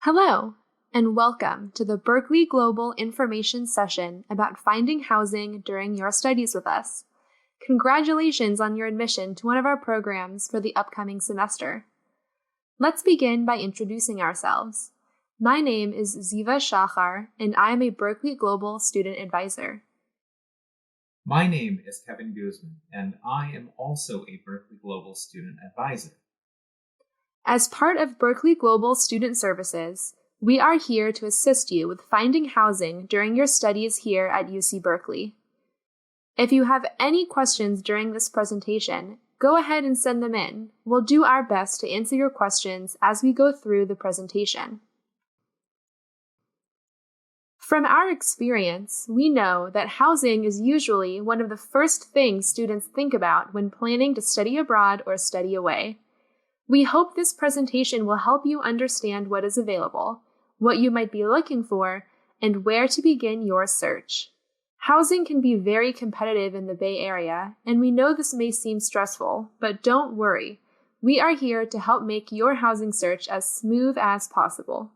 Hello, and welcome to the Berkeley Global Information Session about finding housing during your studies with us. Congratulations on your admission to one of our programs for the upcoming semester. Let's begin by introducing ourselves. My name is Ziva Shachar, and I am a Berkeley Global Student Advisor. My name is Kevin Guzman, and I am also a Berkeley Global Student Advisor. As part of Berkeley Global Student Services, we are here to assist you with finding housing during your studies here at UC Berkeley. If you have any questions during this presentation, go ahead and send them in. We'll do our best to answer your questions as we go through the presentation. From our experience, we know that housing is usually one of the first things students think about when planning to study abroad or study away. We hope this presentation will help you understand what is available, what you might be looking for, and where to begin your search. Housing can be very competitive in the Bay Area, and we know this may seem stressful, but don't worry. We are here to help make your housing search as smooth as possible.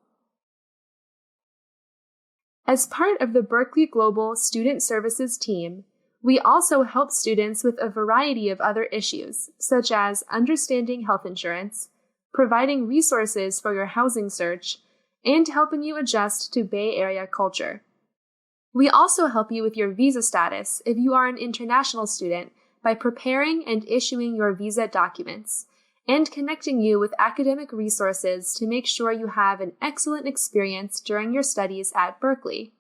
As part of the Berkeley Global Student Services team, we also help students with a variety of other issues, such as understanding health insurance, providing resources for your housing search, and helping you adjust to Bay Area culture. We also help you with your visa status if you are an international student by preparing and issuing your visa documents, and connecting you with academic resources to make sure you have an excellent experience during your studies at Berkeley.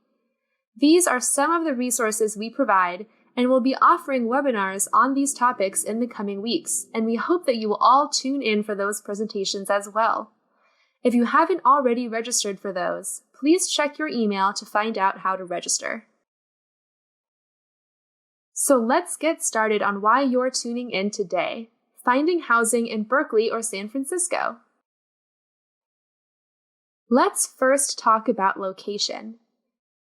These are some of the resources we provide, and we'll be offering webinars on these topics in the coming weeks, and we hope that you will all tune in for those presentations as well. If you haven't already registered for those, please check your email to find out how to register. So let's get started on why you're tuning in today, finding housing in Berkeley or San Francisco. Let's first talk about location.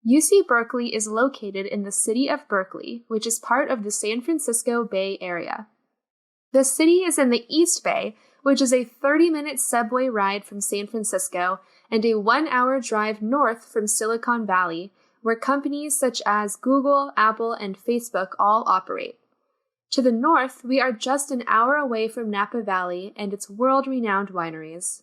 UC Berkeley is located in the city of Berkeley, which is part of the San Francisco Bay Area. The city is in the East Bay, which is a 30-minute subway ride from San Francisco and a 1-hour drive north from Silicon Valley, where companies such as Google, Apple, and Facebook all operate. To the north, we are just an hour away from Napa Valley and its world-renowned wineries.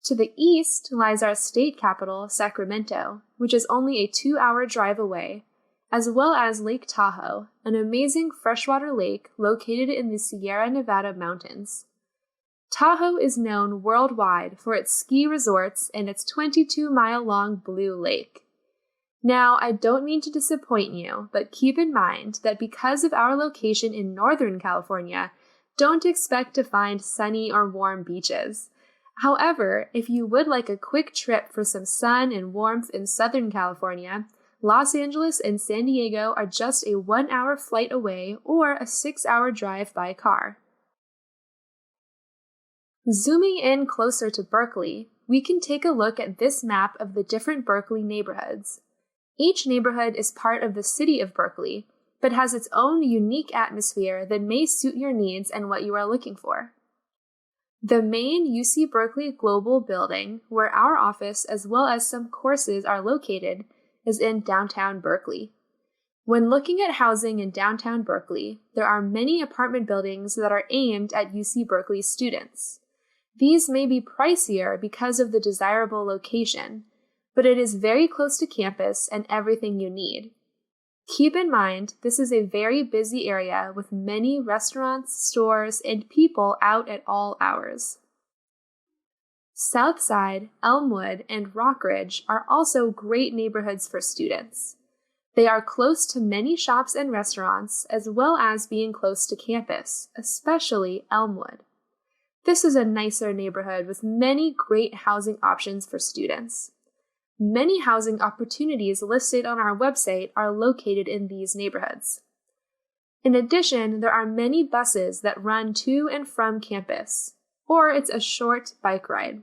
To the east lies our state capital, Sacramento, which is only a 2-hour drive away, as well as Lake Tahoe, an amazing freshwater lake located in the Sierra Nevada mountains. Tahoe is known worldwide for its ski resorts and its 22-mile-long Blue Lake. Now, I don't mean to disappoint you, but keep in mind that because of our location in Northern California, don't expect to find sunny or warm beaches. However, if you would like a quick trip for some sun and warmth in Southern California, Los Angeles and San Diego are just a 1-hour flight away or a 6-hour drive by car. Zooming in closer to Berkeley, we can take a look at this map of the different Berkeley neighborhoods. Each neighborhood is part of the city of Berkeley, but has its own unique atmosphere that may suit your needs and what you are looking for. The main UC Berkeley Global building, where our office as well as some courses are located, is in downtown Berkeley. When looking at housing in downtown Berkeley, there are many apartment buildings that are aimed at UC Berkeley students. These may be pricier because of the desirable location, but it is very close to campus and everything you need. Keep in mind, this is a very busy area with many restaurants, stores, and people out at all hours. Southside, Elmwood, and Rockridge are also great neighborhoods for students. They are close to many shops and restaurants, as well as being close to campus, especially Elmwood. This is a nicer neighborhood with many great housing options for students. Many housing opportunities listed on our website are located in these neighborhoods. In addition, there are many buses that run to and from campus, or it's a short bike ride.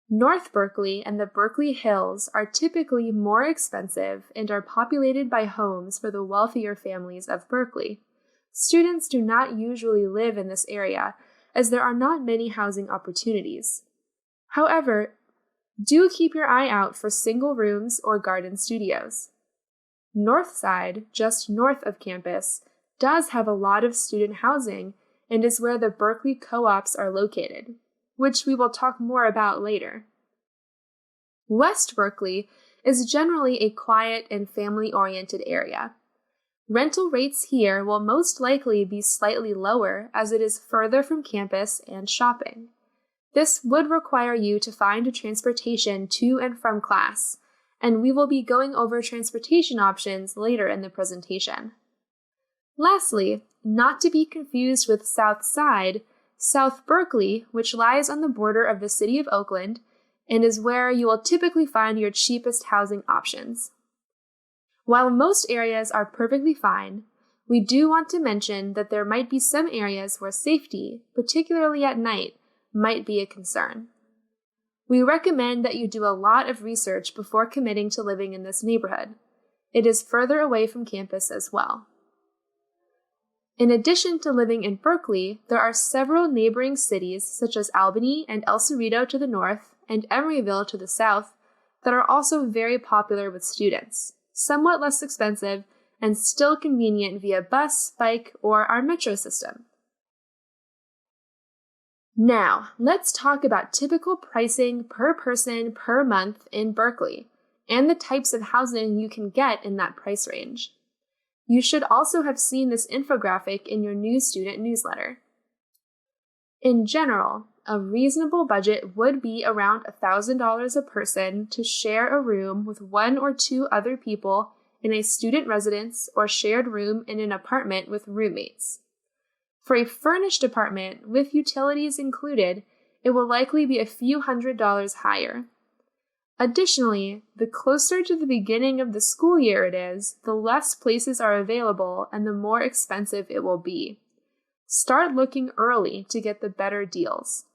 North Berkeley and the Berkeley Hills are typically more expensive and are populated by homes for the wealthier families of Berkeley. Students do not usually live in this area, as there are not many housing opportunities. However, Do keep your eye out for single rooms or garden studios. North Side, just north of campus, does have a lot of student housing and is where the Berkeley co-ops are located, which we will talk more about later. West Berkeley is generally a quiet and family-oriented area. Rental rates here will most likely be slightly lower as it is further from campus and shopping. This would require you to find a transportation to and from class, and we will be going over transportation options later in the presentation. Lastly, not to be confused with South Side, South Berkeley, which lies on the border of the city of Oakland, and is where you will typically find your cheapest housing options. While most areas are perfectly fine, we do want to mention that there might be some areas where safety, particularly at night, might be a concern. We recommend that you do a lot of research before committing to living in this neighborhood. It is further away from campus as well. In addition to living in Berkeley, there are several neighboring cities such as Albany and El Cerrito to the north and Emeryville to the south that are also very popular with students, somewhat less expensive, and still convenient via bus, bike, or our metro system. Now, let's talk about typical pricing per person per month in Berkeley and the types of housing you can get in that price range. You should also have seen this infographic in your new student newsletter. In general, a reasonable budget would be around $1,000 a person to share a room with one or two other people in a student residence or shared room in an apartment with roommates. For a furnished apartment with utilities included, it will likely be a few $100s higher. Additionally, the closer to the beginning of the school year it is, the less places are available and the more expensive it will be. Start looking early to get the better deals.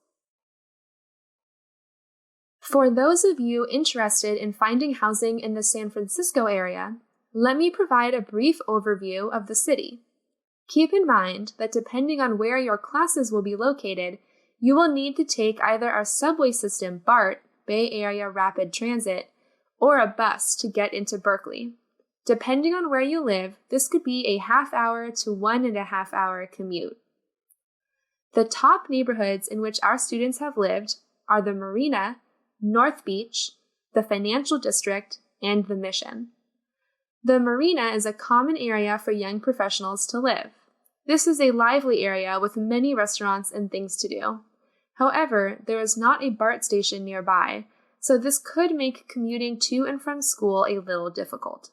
For those of you interested in finding housing in the San Francisco area, let me provide a brief overview of the city. Keep in mind that depending on where your classes will be located, you will need to take either our subway system BART, Bay Area Rapid Transit, or a bus to get into Berkeley. Depending on where you live, this could be a half-hour to 1.5-hour commute. The top neighborhoods in which our students have lived are the Marina, North Beach, the Financial District, and the Mission. The Marina is a common area for young professionals to live. This is a lively area with many restaurants and things to do. However, there is not a BART station nearby, so this could make commuting to and from school a little difficult.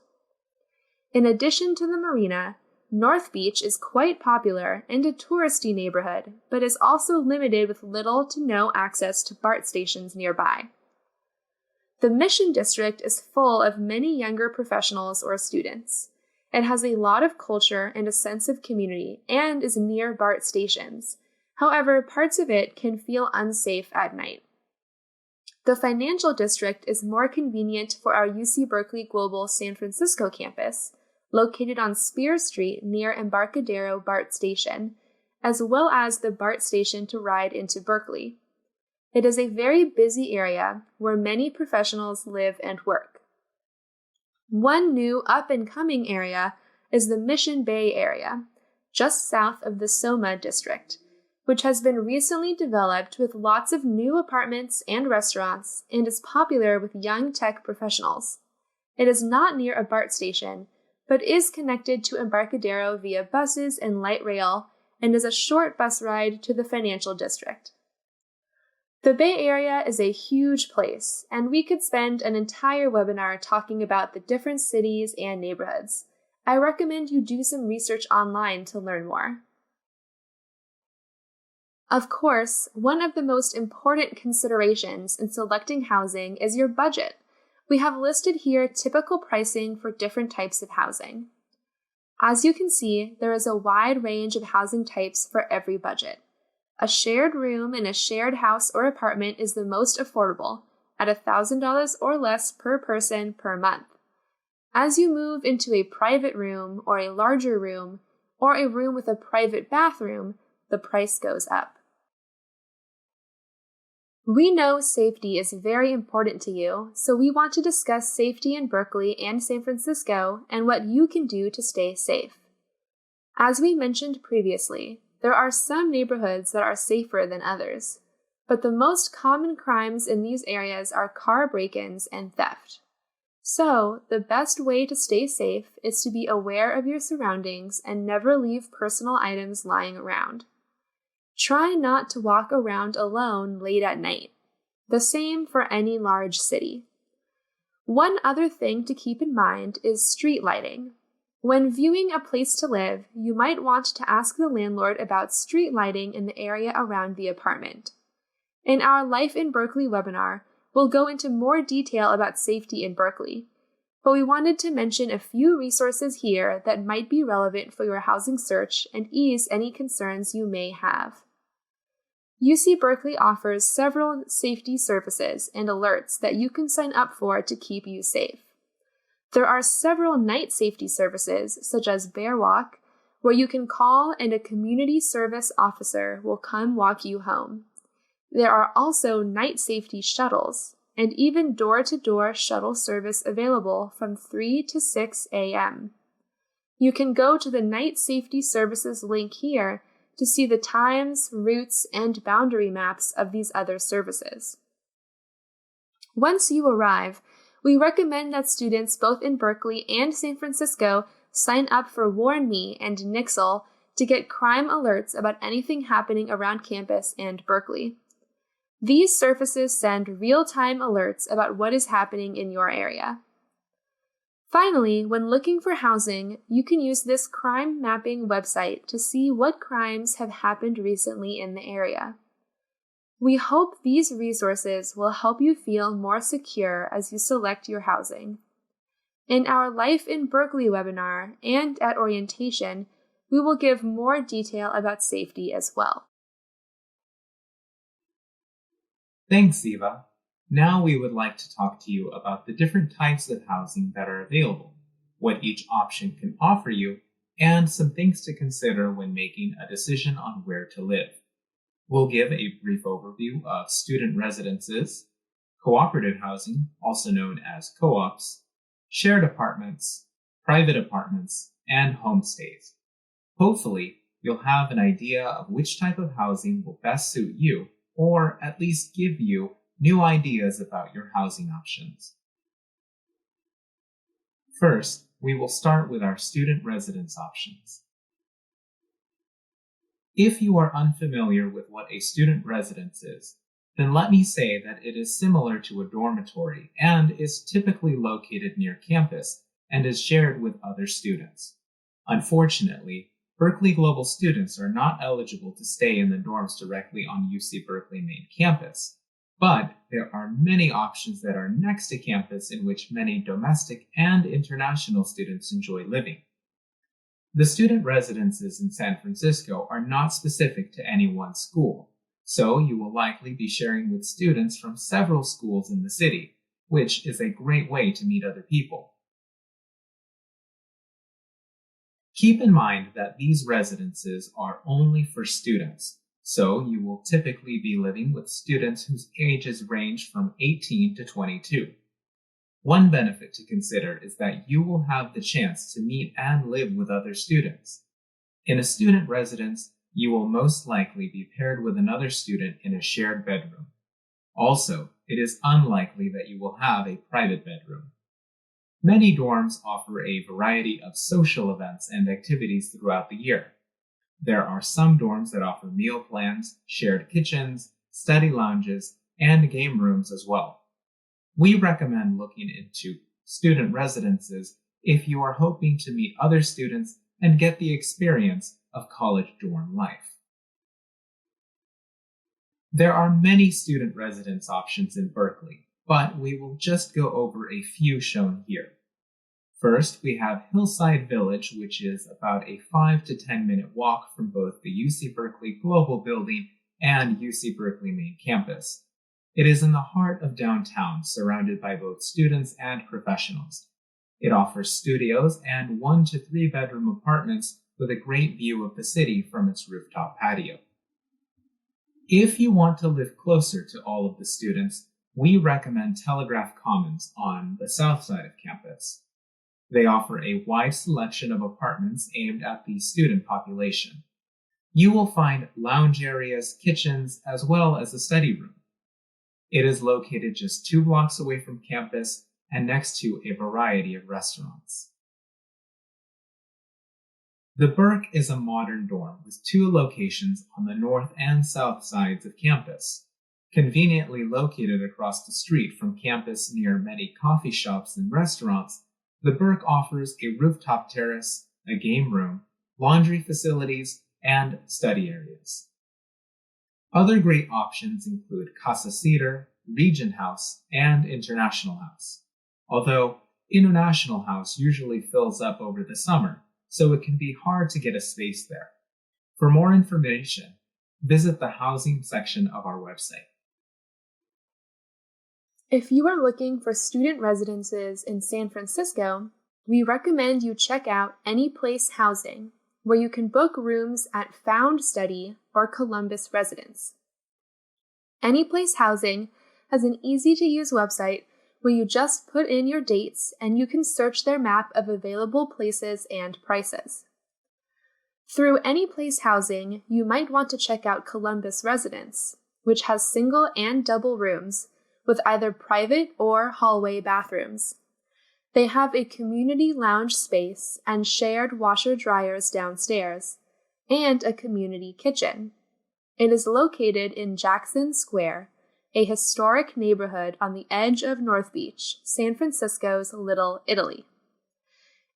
In addition to the Marina, North Beach is quite popular and a touristy neighborhood, but is also limited with little to no access to BART stations nearby. The Mission District is full of many younger professionals or students. It has a lot of culture and a sense of community and is near BART stations. However, parts of it can feel unsafe at night. The Financial District is more convenient for our UC Berkeley Global San Francisco campus, located on Spear Street near Embarcadero BART Station, as well as the BART station to ride into Berkeley. It is a very busy area where many professionals live and work. One new up-and-coming area is the Mission Bay area, just south of the Soma District, which has been recently developed with lots of new apartments and restaurants and is popular with young tech professionals. It is not near a BART station, but is connected to Embarcadero via buses and light rail and is a short bus ride to the Financial District. The Bay Area is a huge place, and we could spend an entire webinar talking about the different cities and neighborhoods. I recommend you do some research online to learn more. Of course, one of the most important considerations in selecting housing is your budget. We have listed here typical pricing for different types of housing. As you can see, there is a wide range of housing types for every budget. A shared room in a shared house or apartment is the most affordable, at $1,000 or less per person per month. As you move into a private room or a larger room, or a room with a private bathroom, the price goes up. We know safety is very important to you, so we want to discuss safety in Berkeley and San Francisco and what you can do to stay safe. As we mentioned previously, there are some neighborhoods that are safer than others, but the most common crimes in these areas are car break-ins and theft. So, the best way to stay safe is to be aware of your surroundings and never leave personal items lying around. Try not to walk around alone late at night. The same for any large city. One other thing to keep in mind is street lighting. When viewing a place to live, you might want to ask the landlord about street lighting in the area around the apartment. In our Life in Berkeley webinar, we'll go into more detail about safety in Berkeley, but we wanted to mention a few resources here that might be relevant for your housing search and ease any concerns you may have. UC Berkeley offers several safety services and alerts that you can sign up for to keep you safe. There are several night safety services, such as Bear Walk, where you can call and a community service officer will come walk you home. There are also night safety shuttles, and even door-to-door shuttle service available from 3 to 6 a.m. You can go to the Night Safety Services link here to see the times, routes, and boundary maps of these other services. Once you arrive, we recommend that students both in Berkeley and San Francisco sign up for Warn Me and Nixle to get crime alerts about anything happening around campus and Berkeley. These services send real-time alerts about what is happening in your area. Finally, when looking for housing, you can use this crime mapping website to see what crimes have happened recently in the area. We hope these resources will help you feel more secure as you select your housing. In our Life in Berkeley webinar and at orientation, we will give more detail about safety as well. Thanks, Eva. Now we would like to talk to you about the different types of housing that are available, what each option can offer you, and some things to consider when making a decision on where to live. We'll give a brief overview of student residences, cooperative housing, also known as co-ops, shared apartments, private apartments, and homestays. Hopefully, you'll have an idea of which type of housing will best suit you, or at least give you new ideas about your housing options. First, we will start with our student residence options. If you are unfamiliar with what a student residence is, then let me say that it is similar to a dormitory and is typically located near campus and is shared with other students. Unfortunately, Berkeley Global students are not eligible to stay in the dorms directly on UC Berkeley main campus, but there are many options that are next to campus in which many domestic and international students enjoy living. The student residences in San Francisco are not specific to any one school, so you will likely be sharing with students from several schools in the city, which is a great way to meet other people. Keep in mind that these residences are only for students, so you will typically be living with students whose ages range from 18 to 22. One benefit to consider is that you will have the chance to meet and live with other students. In a student residence, you will most likely be paired with another student in a shared bedroom. Also, it is unlikely that you will have a private bedroom. Many dorms offer a variety of social events and activities throughout the year. There are some dorms that offer meal plans, shared kitchens, study lounges, and game rooms as well. We recommend looking into student residences if you are hoping to meet other students and get the experience of college dorm life. There are many student residence options in Berkeley, but we will just go over a few shown here. First, we have Hillside Village, which is about a 5 to 10 minute walk from both the UC Berkeley Global Building and UC Berkeley main campus. It is in the heart of downtown, surrounded by both students and professionals. It offers studios and 1 to 3 bedroom apartments with a great view of the city from its rooftop patio. If you want to live closer to all of the students, we recommend Telegraph Commons on the south side of campus. They offer a wide selection of apartments aimed at the student population. You will find lounge areas, kitchens, as well as a study room. It is located just 2 blocks away from campus and next to a variety of restaurants. The Burke is a modern dorm with 2 locations on the north and south sides of campus. Conveniently located across the street from campus near many coffee shops and restaurants, the Burke offers a rooftop terrace, a game room, laundry facilities, and study areas. Other great options include Casa Cedar, Regent House, and International House, although International House usually fills up over the summer, so it can be hard to get a space there. For more information, visit the housing section of our website. If you are looking for student residences in San Francisco, we recommend you check out Anyplace Housing, where you can book rooms at Found Study or Columbus Residence. Anyplace Housing has an easy-to-use website where you just put in your dates and you can search their map of available places and prices. Through Anyplace Housing, you might want to check out Columbus Residence, which has single and double rooms with either private or hallway bathrooms. They have a community lounge space and shared washer-dryers downstairs, and a community kitchen. It is located in Jackson Square, a historic neighborhood on the edge of North Beach, San Francisco's Little Italy.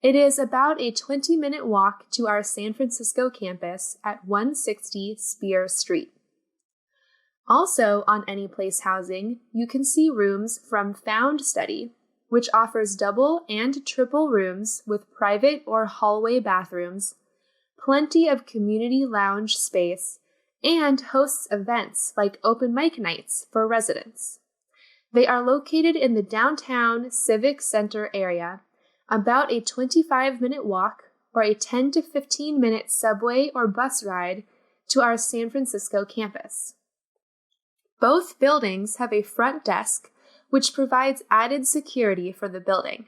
It is about a 20-minute walk to our San Francisco campus at 160 Spear Street. Also on Anyplace Housing, you can see rooms from Found Study, which offers double and triple rooms with private or hallway bathrooms, plenty of community lounge space, and hosts events like open mic nights for residents. They are located in the downtown Civic Center area, about a 25-minute walk or a 10 to 15-minute subway or bus ride to our San Francisco campus. Both buildings have a front desk, which provides added security for the building.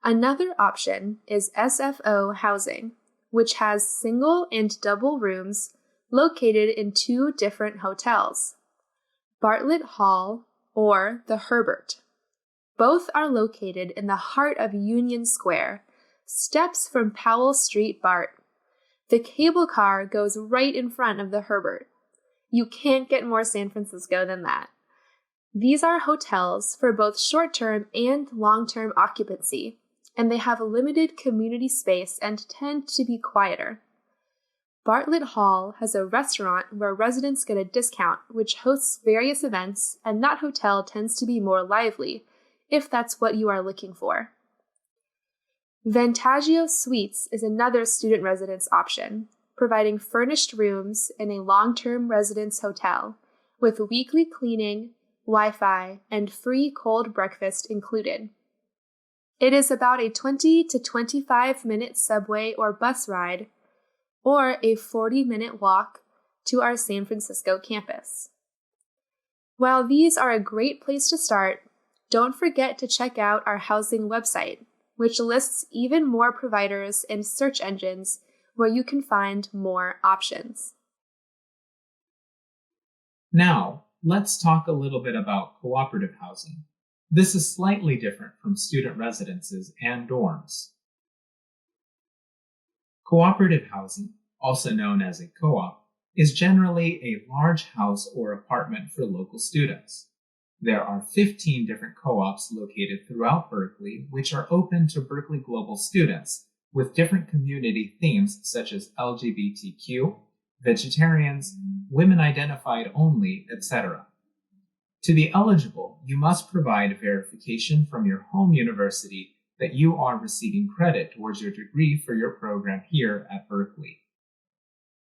Another option is SFO Housing, which has single and double rooms located in 2 different hotels, Bartlett Hall or the Herbert. Both are located in the heart of Union Square, steps from Powell Street BART. The cable car goes right in front of the Herbert. You can't get more San Francisco than that. These are hotels for both short-term and long-term occupancy, and they have a limited community space and tend to be quieter. Bartlett Hall has a restaurant where residents get a discount, which hosts various events, and that hotel tends to be more lively, if that's what you are looking for. Vantaggio Suites is another student residence option, providing furnished rooms in a long-term residence hotel, with weekly cleaning, Wi-Fi, and free cold breakfast included. It is about a 20 to 25-minute subway or bus ride, or a 40-minute walk to our San Francisco campus. While these are a great place to start, don't forget to check out our housing website, which lists even more providers and search engines where you can find more options. Now, let's talk a little bit about cooperative housing. This is slightly different from student residences and dorms. Cooperative housing, also known as a co-op, is generally a large house or apartment for local students. There are 15 different co-ops located throughout Berkeley, which are open to Berkeley Global students with different community themes such as LGBTQ, vegetarians, women identified only, etc. To be eligible, you must provide verification from your home university that you are receiving credit towards your degree for your program here at Berkeley.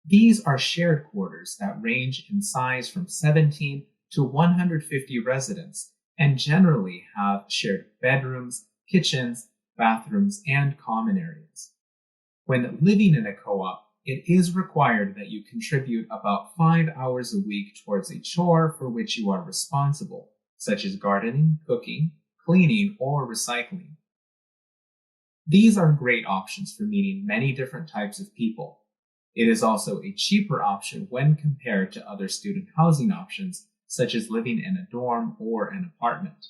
These are shared quarters that range in size from 17 to 150 residents and generally have shared bedrooms, kitchens, bathrooms, and common areas. When living in a co-op, it is required that you contribute about 5 hours a week towards a chore for which you are responsible, such as gardening, cooking, cleaning, or recycling. These are great options for meeting many different types of people. It is also a cheaper option when compared to other student housing options, such as living in a dorm or an apartment.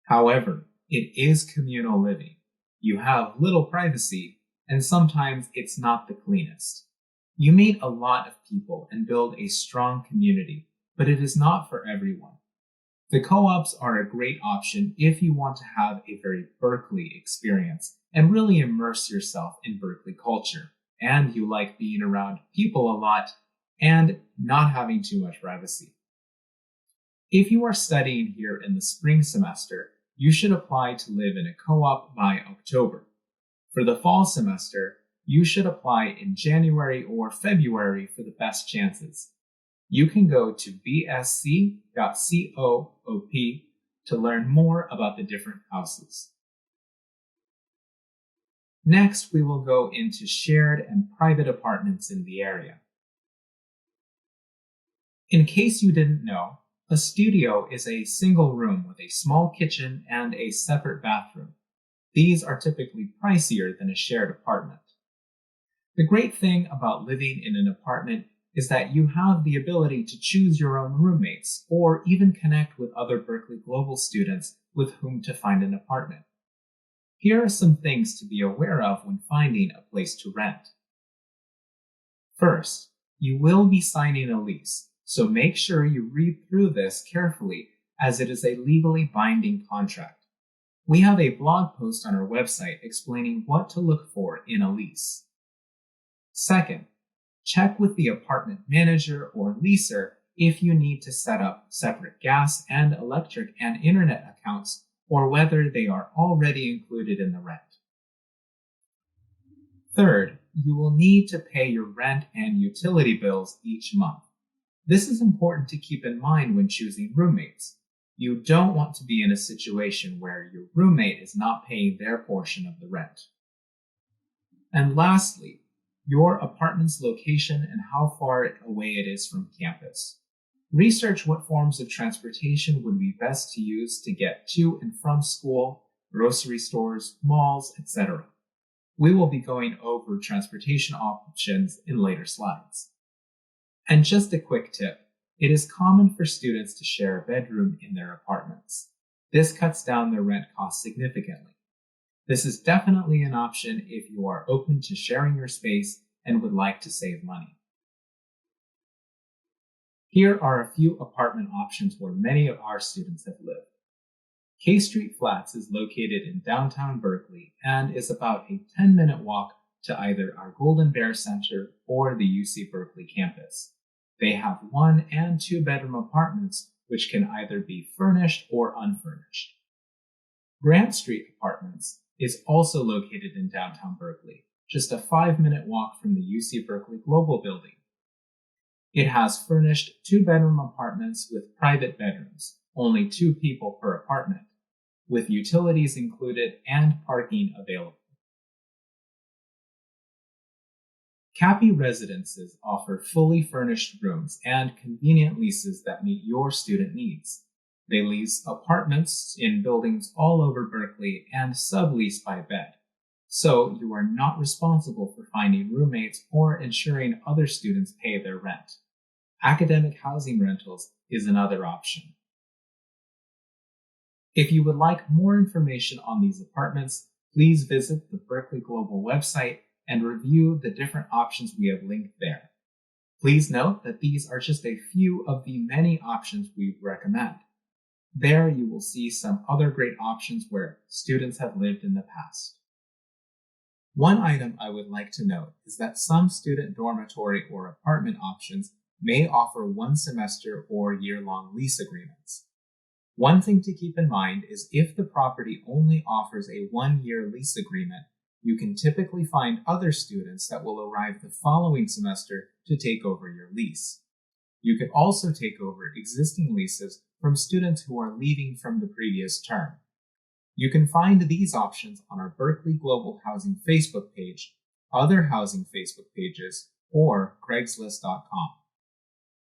However, it is communal living. You have little privacy, and sometimes it's not the cleanest. You meet a lot of people and build a strong community, but it is not for everyone. The co-ops are a great option if you want to have a very Berkeley experience and really immerse yourself in Berkeley culture, and you like being around people a lot and not having too much privacy. If you are studying here in the spring semester, you should apply to live in a co-op by October. For the fall semester, you should apply in January or February for the best chances. You can go to bsc.coop to learn more about the different houses. Next, we will go into shared and private apartments in the area. In case you didn't know, a studio is a single room with a small kitchen and a separate bathroom. These are typically pricier than a shared apartment. The great thing about living in an apartment is that you have the ability to choose your own roommates or even connect with other Berkeley Global students with whom to find an apartment. Here are some things to be aware of when finding a place to rent. First, you will be signing a lease, so make sure you read through this carefully as it is a legally binding contract. We have a blog post on our website explaining what to look for in a lease. Second, check with the apartment manager or leaser if you need to set up separate gas and electric and internet accounts or whether they are already included in the rent. Third, you will need to pay your rent and utility bills each month. This is important to keep in mind when choosing roommates. You don't want to be in a situation where your roommate is not paying their portion of the rent. And lastly, your apartment's location and how far away it is from campus. Research what forms of transportation would be best to use to get to and from school, grocery stores, malls, etc. We will be going over transportation options in later slides. And just a quick tip, it is common for students to share a bedroom in their apartments. This cuts down their rent costs significantly. This is definitely an option if you are open to sharing your space and would like to save money. Here are a few apartment options where many of our students have lived. K Street Flats is located in downtown Berkeley and is about a 10-minute walk to either our Golden Bear Center or the UC Berkeley campus. They have 1 and 2 bedroom apartments which can either be furnished or unfurnished. Grant Street Apartments is also located in downtown Berkeley, just a 5-minute walk from the UC Berkeley Global building. It has furnished 2-bedroom apartments with private bedrooms, only 2 people per apartment, with utilities included and parking available. Cappy Residences offer fully furnished rooms and convenient leases that meet your student needs. They lease apartments in buildings all over Berkeley and sublease by bed, so you are not responsible for finding roommates or ensuring other students pay their rent. Academic housing rentals is another option. If you would like more information on these apartments, please visit the Berkeley Global website and review the different options we have linked there. Please note that these are just a few of the many options we recommend. There you will see some other great options where students have lived in the past. One item I would like to note is that some student dormitory or apartment options may offer 1 semester or year-long lease agreements. One thing to keep in mind is if the property only offers a 1-year lease agreement, you can typically find other students that will arrive the following semester to take over your lease. You can also take over existing leases from students who are leaving from the previous term. You can find these options on our Berkeley Global Housing Facebook page, other housing Facebook pages, or Craigslist.com.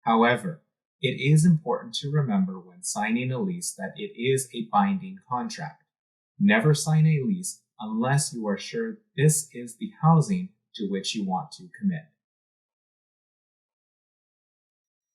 However, it is important to remember when signing a lease that it is a binding contract. Never sign a lease unless you are sure this is the housing to which you want to commit.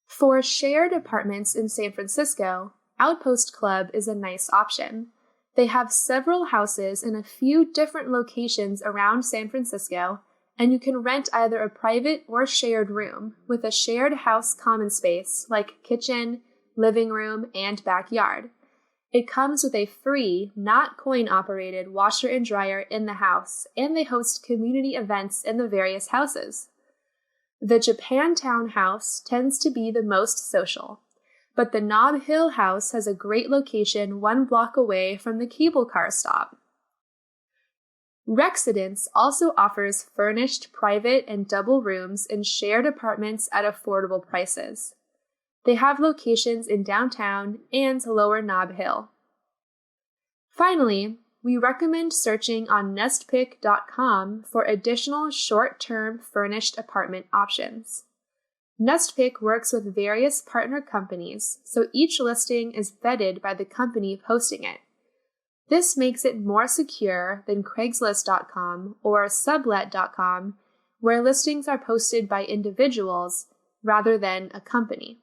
For shared apartments in San Francisco, Outpost Club is a nice option. They have several houses in a few different locations around San Francisco, and you can rent either a private or shared room with a shared house common space like kitchen, living room, and backyard. It comes with a free, not coin-operated washer and dryer in the house, and they host community events in the various houses. The Japantown house tends to be the most social, but the Nob Hill house has a great location 1 block away from the cable car stop. Rexidence also offers furnished private and double rooms in shared apartments at affordable prices. They have locations in downtown and Lower Nob Hill. Finally, we recommend searching on nestpick.com for additional short-term furnished apartment options. NestPick works with various partner companies, so each listing is vetted by the company posting it. This makes it more secure than Craigslist.com or Sublet.com, where listings are posted by individuals rather than a company.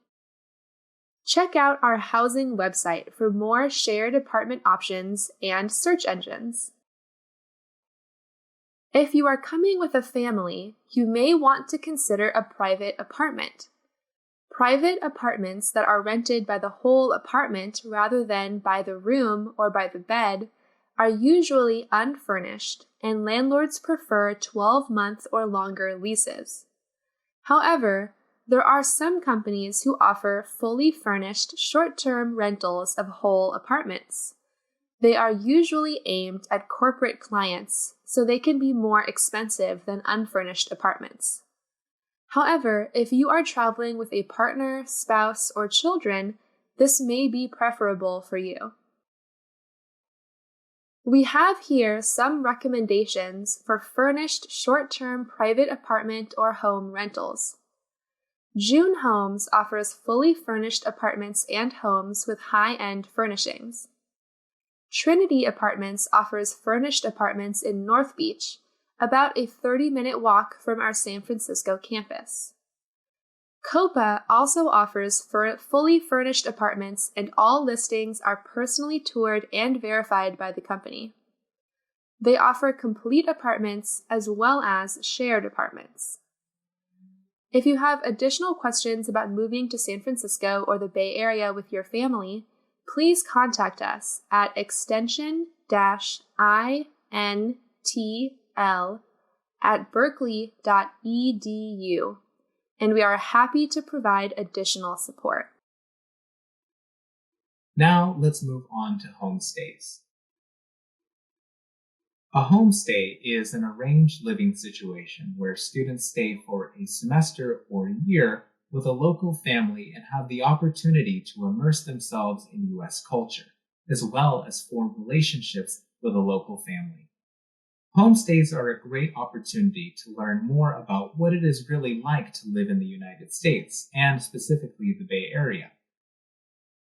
Check out our housing website for more shared apartment options and search engines. If you are coming with a family, you may want to consider a private apartment. Private apartments that are rented by the whole apartment rather than by the room or by the bed are usually unfurnished, and landlords prefer 12-month or longer leases. However, there are some companies who offer fully furnished short-term rentals of whole apartments. They are usually aimed at corporate clients, so they can be more expensive than unfurnished apartments. However, if you are traveling with a partner, spouse, or children, this may be preferable for you. We have here some recommendations for furnished short-term private apartment or home rentals. June Homes offers fully furnished apartments and homes with high-end furnishings. Trinity Apartments offers furnished apartments in North Beach, about a 30-minute walk from our San Francisco campus. Copa also offers fully furnished apartments, and all listings are personally toured and verified by the company. They offer complete apartments as well as shared apartments. If you have additional questions about moving to San Francisco or the Bay Area with your family, please contact us at extension-intl@berkeley.edu, and we are happy to provide additional support. Now let's move on to homestays. A homestay is an arranged living situation where students stay for a semester or a year with a local family and have the opportunity to immerse themselves in U.S. culture, as well as form relationships with a local family. Homestays are a great opportunity to learn more about what it is really like to live in the United States, and specifically the Bay Area.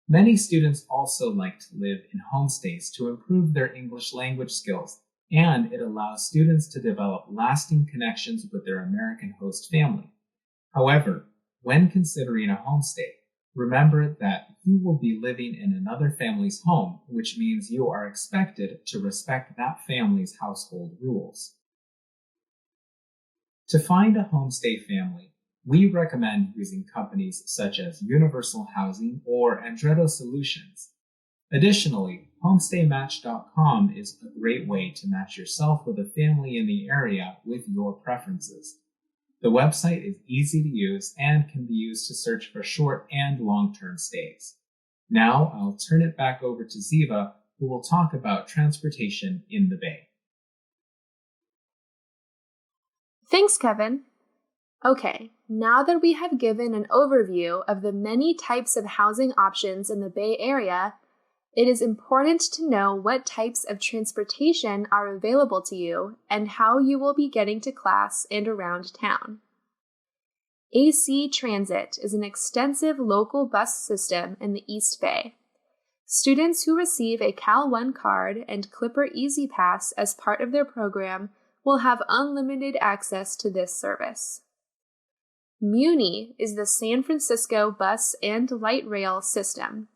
Many students also like to live in homestays to improve their English language skills, and it allows students to develop lasting connections with their American host family. However, when considering a homestay, remember that you will be living in another family's home, which means you are expected to respect that family's household rules. To find a homestay family, we recommend using companies such as Universal Housing or Andretto Solutions. Additionally, HomestayMatch.com is a great way to match yourself with a family in the area with your preferences. The website is easy to use and can be used to search for short and long-term stays. Now I'll turn it back over to Ziva, who will talk about transportation in the Bay. Thanks, Kevin. Okay, now that we have given an overview of the many types of housing options in the Bay Area, It is important to know what types of transportation are available to you and how you will be getting to class and around town. AC Transit is an extensive local bus system in the East Bay. Students who receive a Cal One card and Clipper Easy Pass as part of their program will have unlimited access to this service. Muni is the San Francisco bus and light rail system.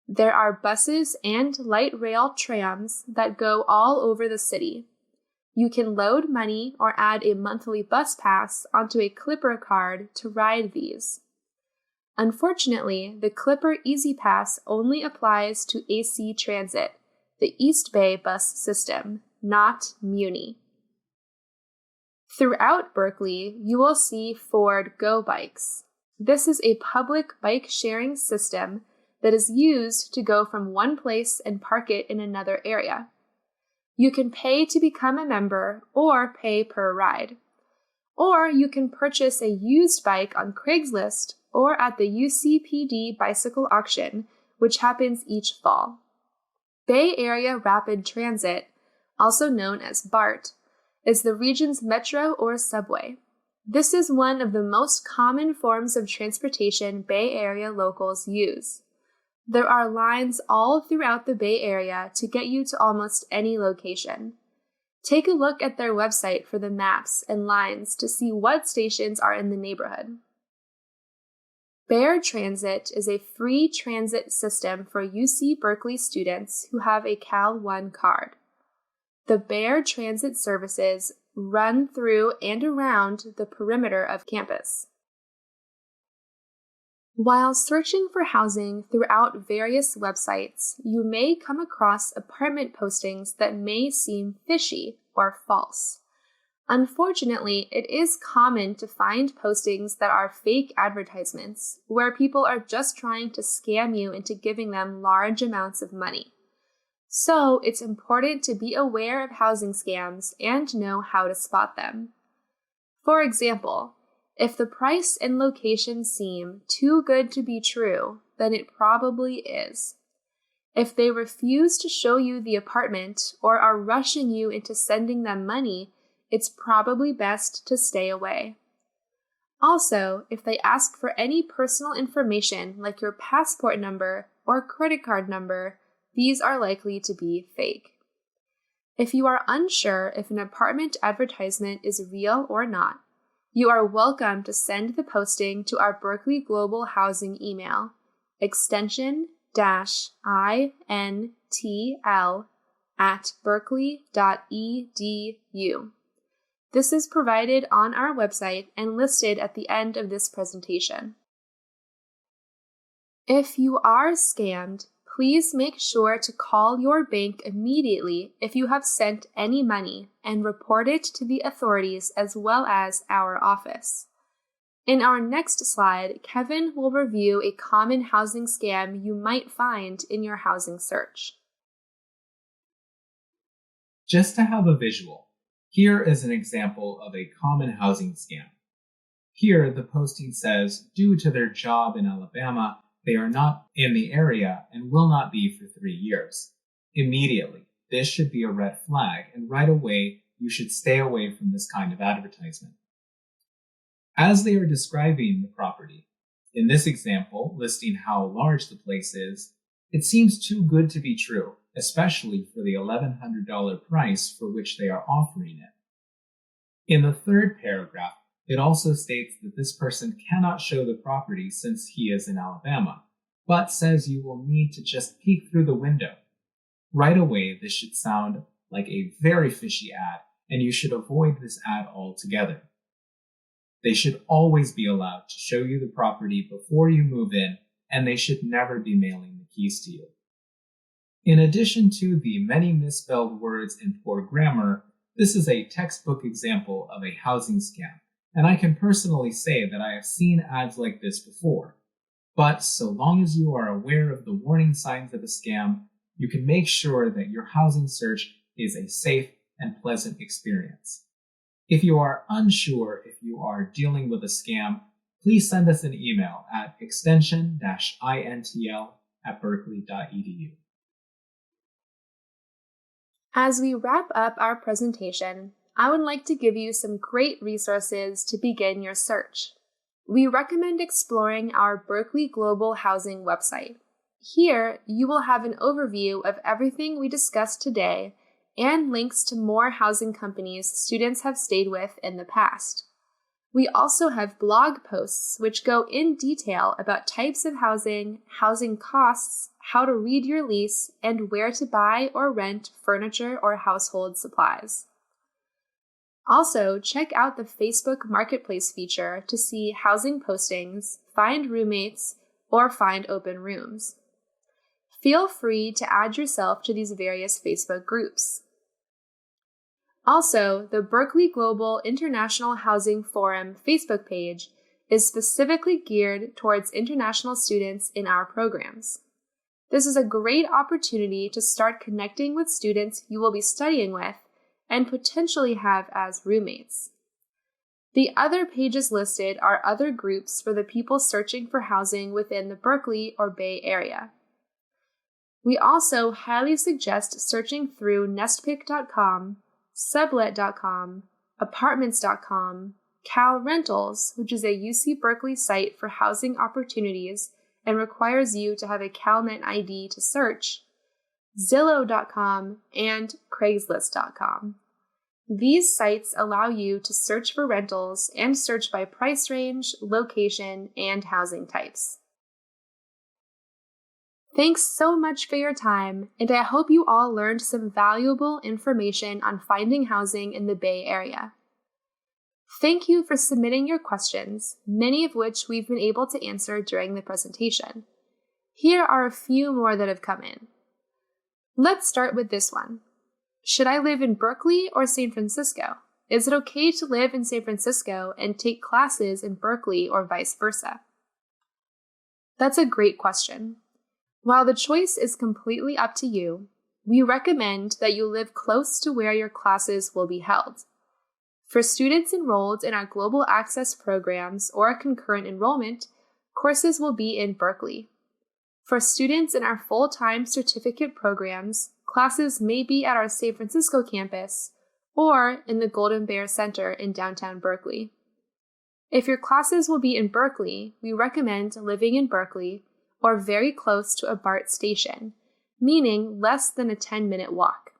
There are buses and light rail trams that go all over the city. You can load money or add a monthly bus pass onto a Clipper card to ride these. Unfortunately, the Clipper Easy Pass only applies to AC Transit, the East Bay bus system, not Muni. Throughout Berkeley, you will see Ford Go Bikes. This is a public bike sharing system that is used to go from one place and park it in another area. You can pay to become a member or pay per ride. Or you can purchase a used bike on Craigslist or at the UCPD bicycle auction, which happens each fall. Bay Area Rapid Transit, also known as BART, is the region's metro or subway. This is one of the most common forms of transportation Bay Area locals use. There are lines all throughout the Bay Area to get you to almost any location. Take a look at their website for the maps and lines to see what stations are in the neighborhood. Bear Transit is a free transit system for UC Berkeley students who have a Cal One card. The Bear Transit services run through and around the perimeter of campus. While searching for housing throughout various websites, you may come across apartment postings that may seem fishy or false. Unfortunately, it is common to find postings that are fake advertisements, where people are just trying to scam you into giving them large amounts of money. So, it's important to be aware of housing scams and know how to spot them. For example, if the price and location seem too good to be true, then it probably is. If they refuse to show you the apartment or are rushing you into sending them money, it's probably best to stay away. Also, if they ask for any personal information like your passport number or credit card number, these are likely to be fake. If you are unsure if an apartment advertisement is real or not, you are welcome to send the posting to our Berkeley Global Housing email, extension-intl@berkeley.edu. This is provided on our website and listed at the end of this presentation. If you are scammed, please make sure to call your bank immediately if you have sent any money and report it to the authorities as well as our office. In our next slide, Kevin will review a common housing scam you might find in your housing search. Just to have a visual, here is an example of a common housing scam. Here, the posting says, due to their job in Alabama, they are not in the area and will not be for 3 years. Immediately, this should be a red flag, and right away, you should stay away from this kind of advertisement. As they are describing the property, in this example, listing how large the place is, it seems too good to be true, especially for the $1,100 price for which they are offering it. In the third paragraph, it also states that this person cannot show the property since he is in Alabama, but says you will need to just peek through the window. Right away, this should sound like a very fishy ad, and you should avoid this ad altogether. They should always be allowed to show you the property before you move in, and they should never be mailing the keys to you. In addition to the many misspelled words and poor grammar, this is a textbook example of a housing scam. And I can personally say that I have seen ads like this before. But so long as you are aware of the warning signs of a scam, you can make sure that your housing search is a safe and pleasant experience. If you are unsure if you are dealing with a scam, please send us an email at extension-intl@berkeley.edu. As we wrap up our presentation, I would like to give you some great resources to begin your search. We recommend exploring our Berkeley Global Housing website. Here, you will have an overview of everything we discussed today and links to more housing companies students have stayed with in the past. We also have blog posts which go in detail about types of housing, housing costs, how to read your lease, and where to buy or rent furniture or household supplies. Also, check out the Facebook Marketplace feature to see housing postings, find roommates, or find open rooms. Feel free to add yourself to these various Facebook groups. Also, the Berkeley Global International Housing Forum Facebook page is specifically geared towards international students in our programs. This is a great opportunity to start connecting with students you will be studying with and potentially have as roommates. The other pages listed are other groups for the people searching for housing within the Berkeley or Bay Area. We also highly suggest searching through nestpick.com, sublet.com, apartments.com, Cal Rentals, which is a UC Berkeley site for housing opportunities and requires you to have a CalNet ID to search, Zillow.com, and Craigslist.com. These sites allow you to search for rentals and search by price range, location, and housing types. Thanks so much for your time, and I hope you all learned some valuable information on finding housing in the Bay Area. Thank you for submitting your questions, many of which we've been able to answer during the presentation. Here are a few more that have come in. Let's start with this one. Should I live in Berkeley or San Francisco? Is it okay to live in San Francisco and take classes in Berkeley or vice versa? That's a great question. While the choice is completely up to you, we recommend that you live close to where your classes will be held. For students enrolled in our Global Access programs or concurrent enrollment, courses will be in Berkeley. For students in our full-time certificate programs, classes may be at our San Francisco campus or in the Golden Bear Center in downtown Berkeley. If your classes will be in Berkeley, we recommend living in Berkeley or very close to a BART station, meaning less than a 10-minute walk.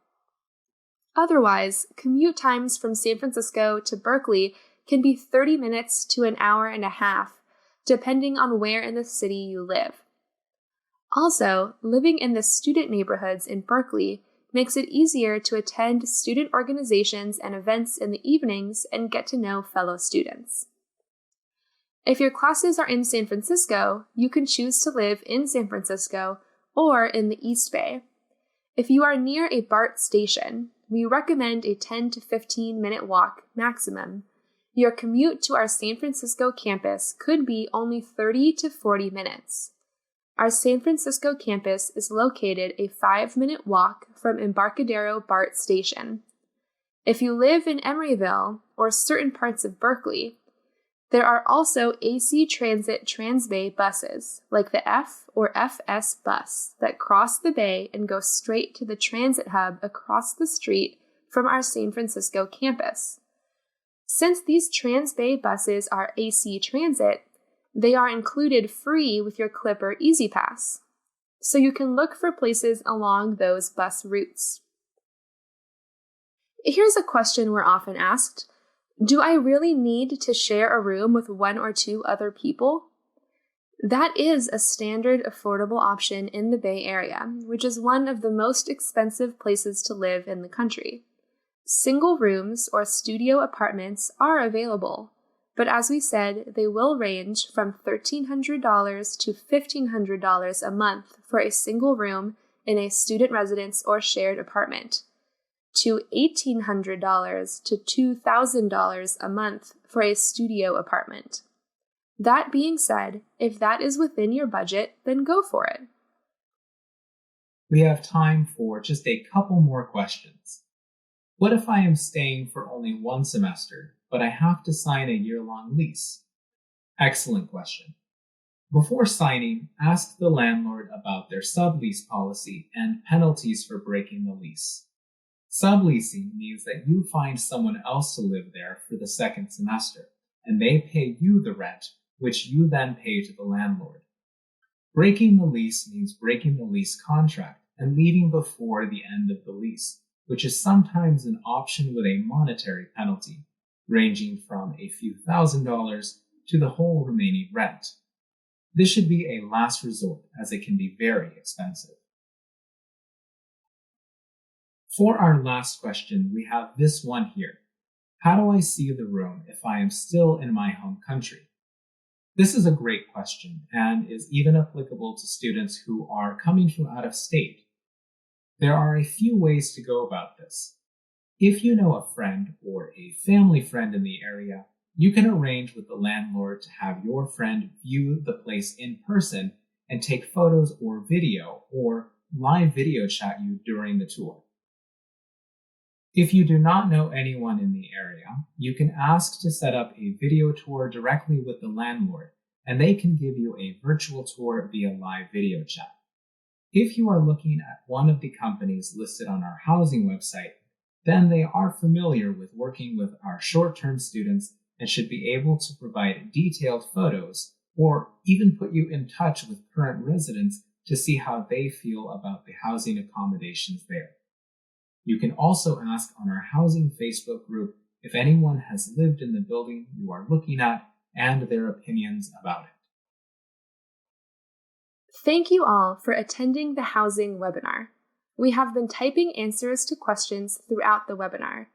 Otherwise, commute times from San Francisco to Berkeley can be 30 minutes to an hour and a half, depending on where in the city you live. Also, living in the student neighborhoods in Berkeley makes it easier to attend student organizations and events in the evenings and get to know fellow students. If your classes are in San Francisco, you can choose to live in San Francisco or in the East Bay. If you are near a BART station, we recommend a 10 to 15-minute walk maximum. Your commute to our San Francisco campus could be only 30 to 40 minutes. Our San Francisco campus is located a 5-minute walk from Embarcadero BART station. If you live in Emeryville or certain parts of Berkeley, there are also AC Transit Transbay buses, like the F or FS bus, that cross the bay and go straight to the transit hub across the street from our San Francisco campus. Since these Transbay buses are AC Transit, they are included free with your Clipper Easy Pass, so you can look for places along those bus routes. Here's a question we're often asked. Do I really need to share a room with 1 or 2 other people? That is a standard affordable option in the Bay Area, which is one of the most expensive places to live in the country. Single rooms or studio apartments are available, but as we said, they will range from $1,300 to $1,500 a month for a single room in a student residence or shared apartment, to $1,800 to $2,000 a month for a studio apartment. That being said, if that is within your budget, then go for it. We have time for just a couple more questions. What if I am staying for only 1 semester, but I have to sign a year-long lease? Excellent question. Before signing, ask the landlord about their sublease policy and penalties for breaking the lease. Subleasing means that you find someone else to live there for the second semester, and they pay you the rent, which you then pay to the landlord. Breaking the lease means breaking the lease contract and leaving before the end of the lease, which is sometimes an option with a monetary penalty, ranging from a few $1,000s to the whole remaining rent. This should be a last resort, as it can be very expensive. For our last question, we have this one here. How do I see the room if I am still in my home country? This is a great question and is even applicable to students who are coming from out of state. There are a few ways to go about this. If you know a friend or a family friend in the area, you can arrange with the landlord to have your friend view the place in person and take photos or video or live video chat you during the tour. If you do not know anyone in the area, you can ask to set up a video tour directly with the landlord, and they can give you a virtual tour via live video chat. If you are looking at one of the companies listed on our housing website, then they are familiar with working with our short-term students and should be able to provide detailed photos or even put you in touch with current residents to see how they feel about the housing accommodations there. You can also ask on our housing Facebook group if anyone has lived in the building you are looking at and their opinions about it. Thank you all for attending the housing webinar. We have been typing answers to questions throughout the webinar.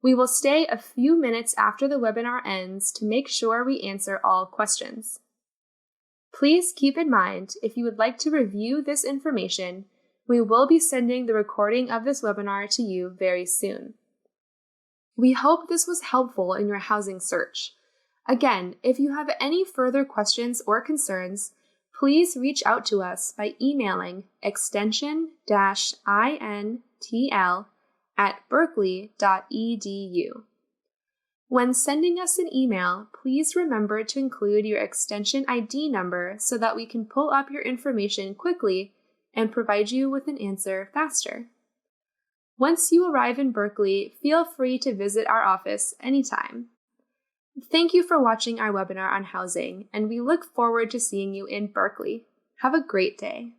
We will stay a few minutes after the webinar ends to make sure we answer all questions. Please keep in mind, if you would like to review this information, we will be sending the recording of this webinar to you very soon. We hope this was helpful in your housing search. Again, if you have any further questions or concerns, please reach out to us by emailing extension-intl@berkeley.edu. When sending us an email, please remember to include your extension ID number so that we can pull up your information quickly and provide you with an answer faster. Once you arrive in Berkeley, feel free to visit our office anytime. Thank you for watching our webinar on housing, and we look forward to seeing you in Berkeley. Have a great day.